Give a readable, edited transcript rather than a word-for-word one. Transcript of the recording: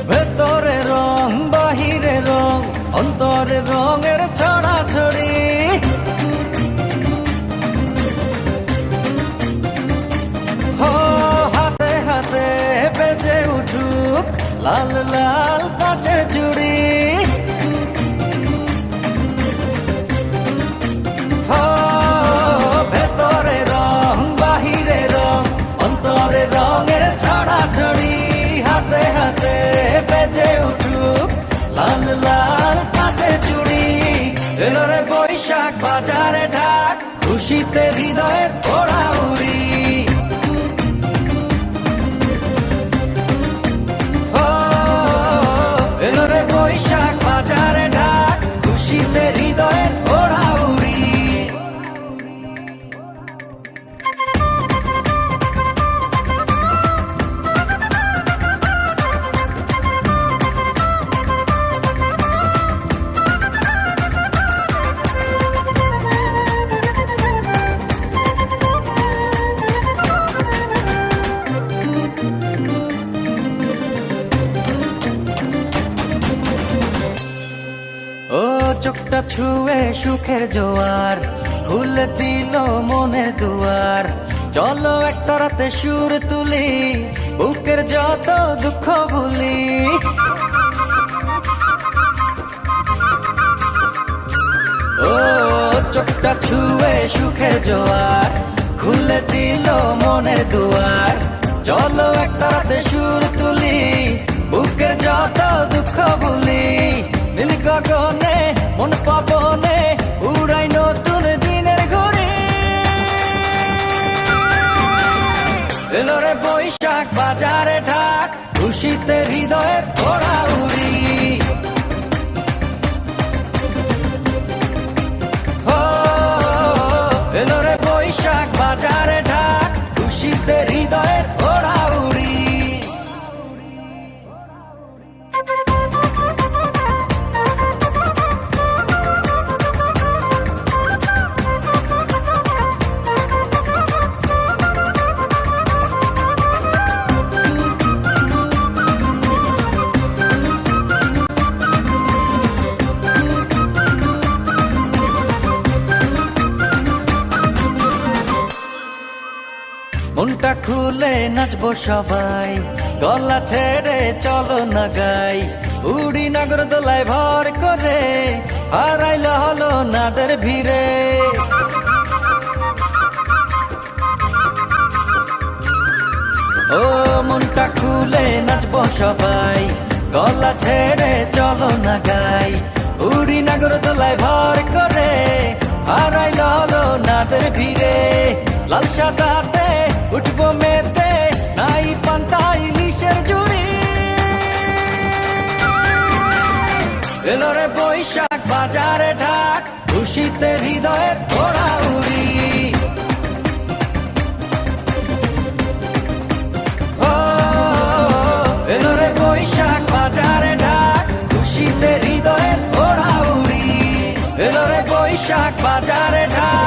ভেতরে রং বাহিরে রং অন্তরে রঙের ছড়াছড়ি হো হাতে হাতে বেজে উঠুক লাল লাল কাচের চুড়ি হো ভেতরে রং বাহিরে রং অন্তরে রঙের ছড়াছড়ি হাতে হাতে বেজে উঠুক লাল লাল কাচের চুড়ি এলো রে বৈশাখ বাজারে ঢাক খুশিতে হৃদয়ের ওড়া উড়ি ও এলো রে বৈশাখ বাজারে ঢাক খুশিতে হৃদয়ের ওড়া উড়ি ও চোখটা ছুঁয়ে সুখের জোয়ার খুলে দিল মনের দুয়ার চলো একটা রাতে সুর তুলি বুকের যত দুঃখ ভুলি ও চোখটা ছুঁয়ে সুখের জোয়ার খুলে দিল মনের দুয়ার চলো একটা রাতে সুর তুলি বুকের যত দুঃখ ভুলি নীল গগনে মন পাবনে উড়াই নতুন দিনের ঘুরি এলো রে বৈশাখ বাজারে ঢাক খুশিতে হৃদয়ের ওড়া উড়ি ও এলো রে বৈশাখ বাজারে ঢাক খুশিতে হৃদয়ের ওড়া উড়ি মনটা খুলে নাচবো সবাই গলা ছেড়ে চলো না গাই উড়ি নগর দোলায় ভর করে হারাইল হলো নাদের ভিড়ে ও মনটা খুলে নাচবো সবাই গলা ছেড়ে চলো না গাই উড়ি নগর দোলায় ভর করে হারাইল হলো নাদের ভিড়ে লাল সাদাতে উঠবো মেতে নাই পান্তা ইলিশের জুড়ি এলো রে বৈশাখ বাজারে ঢাক খুশিতে হৃদয়ের ওড়া উড়ি ও এলো রে বৈশাখ বাজারে ঢাক খুশিতে হৃদয়ের ওড়া উড়ি এলো রে বৈশাখ বাজারে ঢাক